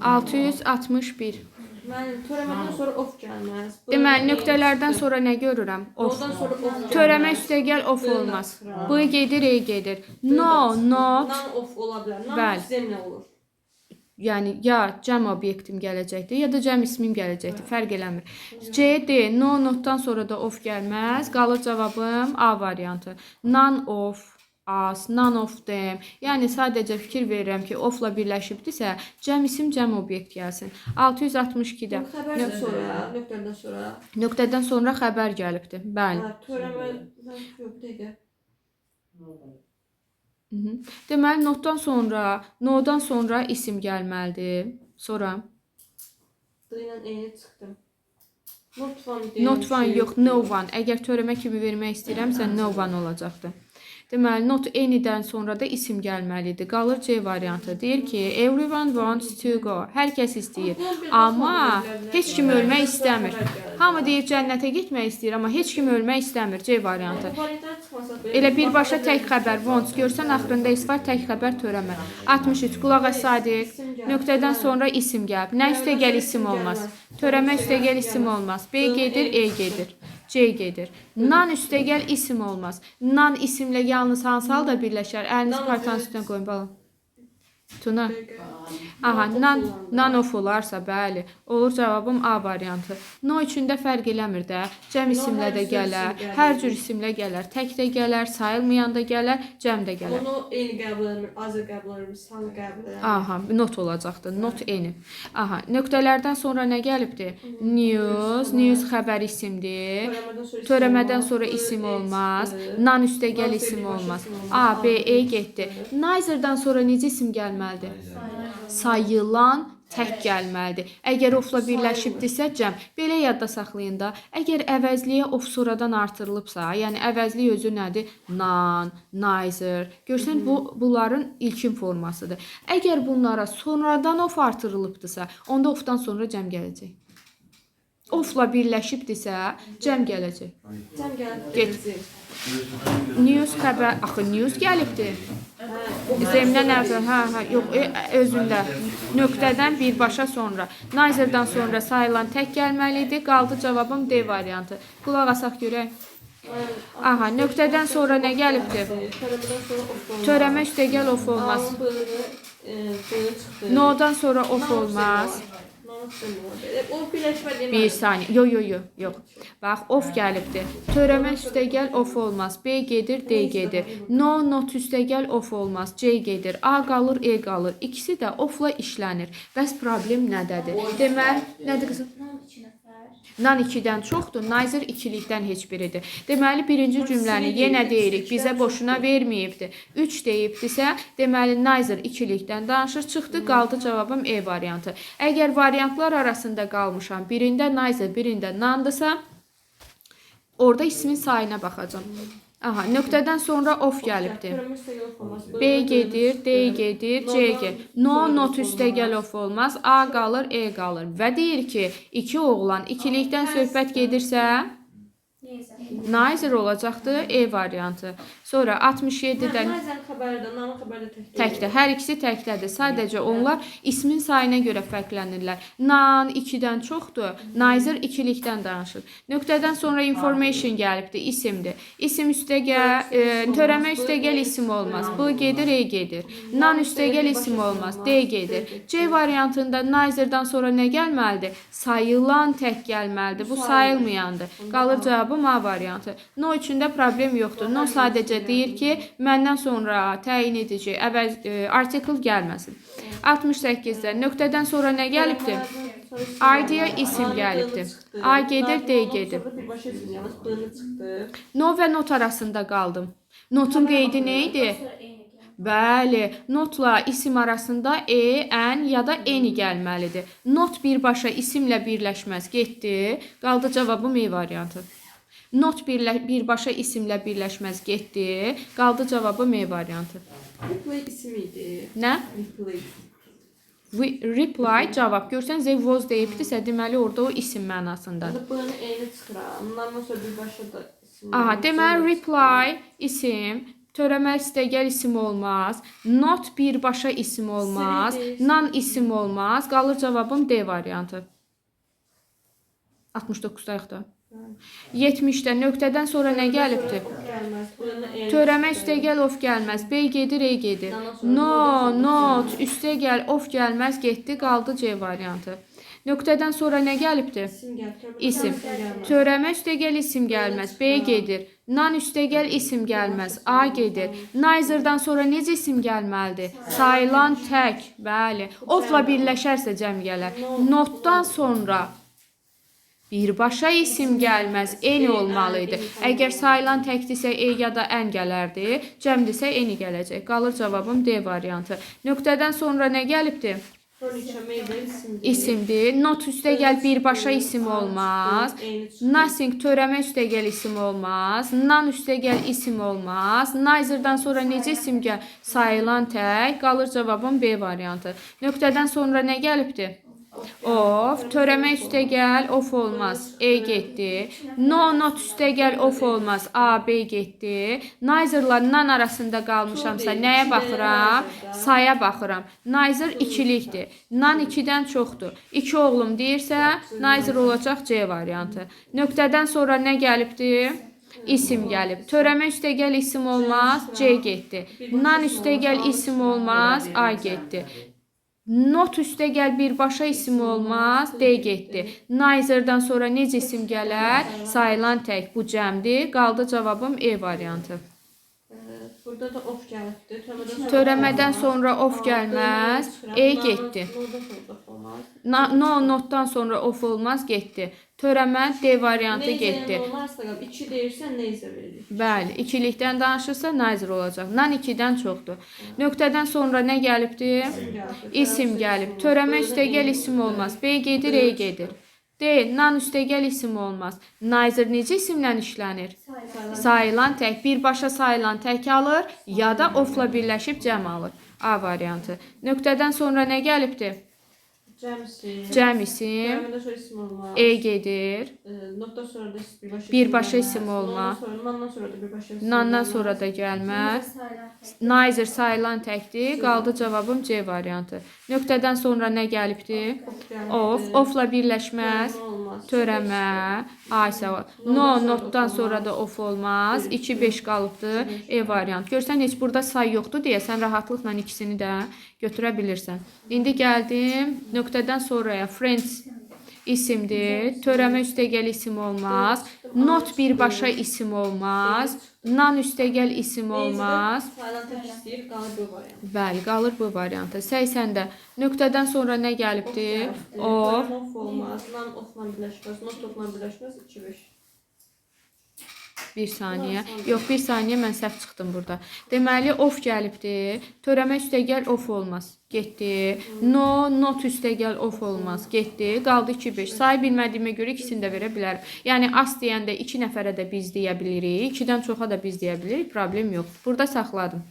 661. Müəllim, törəmədən sonra of gəlməz. Deməli, nöqtələrdən sonra nə görürəm? Of. Ondan sonra of gəlməz. Törəmə üstəgəl of olmaz. B gedir, E gedir. No, not. Nan of ola bilər. Nan Bəli. zemlə olur. Yəni ya cəm obyektim gələcəkdir, ya da cəm ismim gələcəkdir. Fərq eləmir. C, D, no, notdan sonra da of gəlməz. Qalır cavabım A variantı. None of us, none of them. Yəni sadəcə fikir verirəm ki, ofla birləşibdirsə, cəm isim, cəm obyekt gəlsin. 662-də. Xəbərdən sonra, nöqtədən sonra. Nöqtədən sonra xəbər gəlibdir. Bəli. Törəmədən yox, dəqiqə. Deməli, notdan sonra, nodan sonra isim gəlməlidir. Sonra D ilə E-yə çıxdım. not one yox, no one. Əgər törəmə kimi vermək istəyirəmsə, no one olacaqdır. Deməli, not any-dən sonra da isim gəlməlidir. Qalır C variantı. Deyir ki, everyone wants to go. Hər kəs istəyir. Amma heç kim ölmək istəmir. Hamı deyir cənnətə getmək istəyir, amma heç kim ölmək istəmir. C variantı. Elə birbaşa tək xəbər wants. Görsən axırında is var, tək xəbər törəmə. 63. Qulaq as Sadiq. Nöqtədən sonra isim gəlib. Nə üstəgəl isim olmaz? Törəmə üstəgəl isim olmaz. B gedir, E gedir. C gedir. Nan üstəgəl isim olmaz. Nan isimlə yalnız hansı halda birləşər? Əlinizi partanın üstünə qoyun balam. Tuna. Aha, none of olarsa, bəli. Olur cavabım A variantı. No üçün də fərq eləmir də. Cəm isimlə də gələr, hər cür isimlə gələr. Tək də gələr, sayılmayan da gələr, cəm də gələr. Onu eyni qəbul edilmir, azı qəbul edilmir, sanı qəbul edilmir. Aha, not olacaqdır. Not eni. Aha, nöqtələrdən sonra nə gəlibdir? News, news xəbər isimdir. Törəmədən sonra isim olmaz. Nan üstəgəl isim olmaz. A, B, E getdi. Neither'dan sonra necə isim gəlməlidir? Sayılan tək gəlməlidir. Əgər ofla birləşibdirsə cəm. Belə yadda saxlayın da. Əgər əvəzliyə of sonradan artırılıbsa, yəni əvəzlik özü nədir? Nan, neither. Görsən bunların ilkin formasıdır. Əgər bunlara sonradan of artırılıbdırsa, onda ofdan sonra cəm gələcək. Ofla birləşibdirsə, cəm gələcək. Cəm gəlib. Get. News xəbər, axı news gəlibdir. Zemdən əvvəl, yox, özündə. Nöqtədən birbaşa sonra. Neither'dan sonra sayılan tək gəlməlidir. Qaldı cavabım D variantı. Qulaq asaq görək. Aha, nöqtədən sonra nə gəlibdir? Törəmə üstəgəl of olmaz. No'dan sonra of olmaz. O birləşmə demək. Bir saniyə. Yox. Bax, of gəlibdir. Törəmə üstəgəl of olmaz. B gedir, D gedir. No, not üstəgəl of olmaz. C gedir. A qalır, E qalır. İkisi də ofla işlənir. Bəs problem nədədir? Deməli, nədir qızım? Nan 2-dən çoxdur, neither 2-likdən heç biridir. Deməli, birinci cümləni yenə deyirik, bizə boşuna verməyibdir. 3 deyibdirsə, deməli, neither 2-likdən danışır, çıxdı, qaldı cavabım E variantı. Əgər variantlar arasında qalmışam, birində neither, birində nandırsa, orada ismin sayına baxacam. Aha, nöqtədən sonra of gəlibdir. B gedir, D gedir, C gedir. No, not üstəgəl of olmaz. A qalır, E qalır. Və deyir ki, iki oğlan ikilikdən söhbət gedirsə, neither olacaqdır, E variantı. Sonra 67-dən təkdir. Hər ikisi təkdədir. Sadəcə onlar ismin sayına görə fərqlənirlər. Nan 2-dən çoxdur, neither 2-likdən danışır. Nöqtədən sonra information gəlibdir, isimdir. İsim üstəgəl, törəmə üstəgəl isim olmaz. B gedir, E gedir. Nan üstəgəl isim olmaz, D gedir. C variantında neither'dan sonra nə gəlməlidir? Sayılan tək gəlməlidir. Bu sayılmayandır. Qalır cavabım A variantı. No üçün də problem yoxdur. No sadəcə deyir ki, məndən sonra təyin edici artikel gəlməsin. 68-də nöqtədən sonra nə gəlibdir? ID-yə isim gəlibdir. A gedir, D gedir. No və not arasında qaldım. Notun qeydi nə idi? Bəli, notla isim arasında E, N ya da N gəlməlidir. Not birbaşa isimlə birləşməz, getdi. Qaldı cavabım E variantı. Not birbaşa isimlə birləşməz, getdi. Qaldı cavabım E variantı. Reply isim idi. Nə? Reply cavab. Görsən, they was deyibdirsə, deməli orada o isim mənasındadır. Bunu eyni çıxıram. Bundan sonra birbaşa da isim. Aha, deməli reply isim, Törəmə üstəgəl isim olmaz. Not birbaşa isim olmaz. Siridir. Nan isim olmaz. Qalır cavabım D variantı. 69-dayıq da. 70-də nöqtədən sonra nə gəlibdir? Of gəlməz. Burada el Törəmə üstə. üstəgəl of gəlməz. B gedir, E gedir. Ondan sonra No, not, üstəgəl of gəlməz, getdi, qaldı C variantı. Nöqtədən sonra nə gəlibdir? İsim gəlir. İsim. gəlməz. Törəmə üstəgəl isim gəlməz. B gedir. Nan üstəgəl isim gəlməz. A gedir. Neither'dan sonra necə isim gəlməlidir? Sayılan tək. Bəli. Ofla birləşərsə cəm gələr. Notdan sonra birbaşa isim gəlməz. Eni olmalıydı. Əgər sayılan təkdirsə E ya da ən gələrdi. Cəmdirsə eni gələcək. Qalır cavabım D variantı. Nöqtədən sonra nə gəlibdir? Furniture, mebel isimdir. İsimdir. Not üstəgəl birbaşa isim olmaz. Nothing törəmə üstəgəl isim olmaz. Nan üstəgəl isim olmaz. Neither'dan sonra necə isim gəl? Sayılan tək. Qalır cavabım B variantı. Nöqtədən sonra nə gəlibdir? Of. Törəmə üstəgəl of olmaz. E getdi. No, not üstəgəl of olmaz. A, B getdi. Neither'la nan arasında qalmışamsa nəyə baxıram? Saya baxıram. Neither ikilikdir. Nan 2-dən çoxdur. 2 oğlum deyirsə, neither olacaq C variantı. Nöqtədən sonra nə gəlibdir? İsim gəlib. Törəmə üstəgəl isim olmaz. C getdi. Nan üstəgəl isim olmaz. A getdi. Not üstəgəl birbaşa isim olmaz. D getdi. Neither'dan sonra necə isim gələr? Sayılan tək. Bu cəmdir. Qaldı cavabım E variantı. Burada da of gəlibdir. Törəmədən sonra of gəlməz. E getdi. No, notdan sonra of olmaz. Getdi. Törəmə D variantı getdi. Neyzə olmazsa, 2 deyirsən, neyzə veririk. Bəli, ikilikdən danışırsa neither olacaq. Nan 2-dən çoxdur. Nöqtədən sonra nə gəlibdir? İsim gəlib. Törəmə üstəgəl isim olmaz. B gedir, E gedir. D, nan üstəgəl isim olmaz. Neither necə isimlə işlənir? Sayılan tək. Birbaşa sayılan tək alır ya da ofla birləşib cəm alır. A variantı. Nöqtədən sonra nə gəlibdir? Cəm isim. Cəm isim. Cəmdə sonra isim olmaz. E gedir. Notdan sonra da Birbaşa isim olmaz. Nandan sonra da birbaşa isim Nandan sonra da gəlməz. Neither sayılan təkdir. Qaldı cavabım C variantı. Nöqtədən sonra nə gəlibdir? Of. Ofla birləşməz. Törəmə. A isə no, notdan sonra da of olmaz. 2-5 qalıbdır. E variant. Görsən heç burada say yoxdur deyə sən rahatlıqla ikisini də götürə bilirsən. İndi gəldim nöqtədən sonraya. Friends isimdir. Törəmə üstəgəl isim olmaz. Not birbaşa isim olmaz. Nan üstəgəl isim olmaz. Sayılan tək istəyir, qalır bu variant. Bəli, qalır bu variantı. 80-də nöqtədən sonra nə gəlibdir? Of. Of olmaz. Nan ofla birləşməz. Not ofla birləşməz. 2-5. Bir saniyə. Yox, bir saniyə mən səhv çıxdım burada. Deməli, of gəlibdir. Törəmə üstəgəl of olmaz. Getdi. No, not üstəgəl of olmaz. Getdi. Qaldı 2-5. Sayı bilmədiyimə görə ikisini də verə bilərəm. Yəni, as deyəndə 2 nəfərə də biz deyə bilirik. 2-dən çoxa da biz deyə bilirik. Problem yox. Burada saxladım.